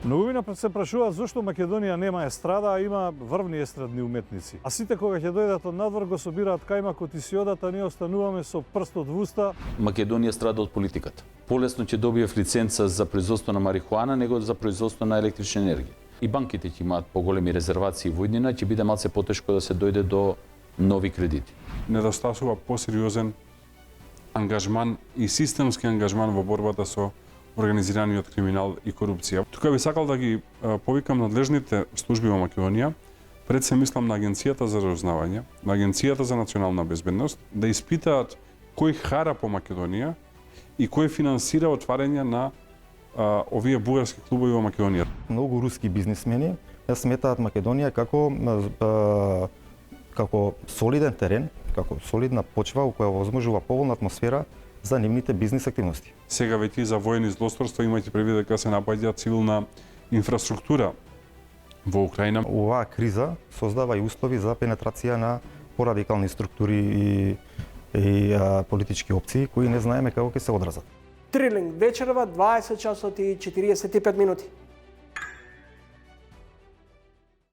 Многумина се прашуваат зошто Македонија нема естрада, а има врвни естрадни уметници. А сите кога ќе дојдат од надвор го собираат кајмакот и си одат, а ние остануваме со прстот во уста. Македонија страда од политиката. Полесно ќе добиев лиценца за производство на марихуана него за производство на електрична енергија. И банките ќе имаат поголеми резервации во иднина, ќе биде малце потешко да се дојде до нови кредити. Недостасува посериозен ангажман и системски ангажман во борбата со организираниот криминал и корупција. Тука би сакал да ги повикам надлежните служби во Македонија, пред се мислам на Агенцијата за разузнавање, на Агенцијата за национална безбедност, да испитаат кој хара по Македонија и кој финансира отварање на овие бугарски клубови во Македонија. Многу руски бизнисмени сметаат Македонија како солиден терен, како солидна почва која возможува поволна атмосфера за нивните бизнис активности. Сега веќе за воени злосторства имајте предвид дека се напаѓа цивилна инфраструктура во Украина. Оваа криза создава и услови за пенетрација на порадикални структури и политички опции кои не знаеме како ќе се одразат. Трилинг вечерва 20 часот и 45 минути.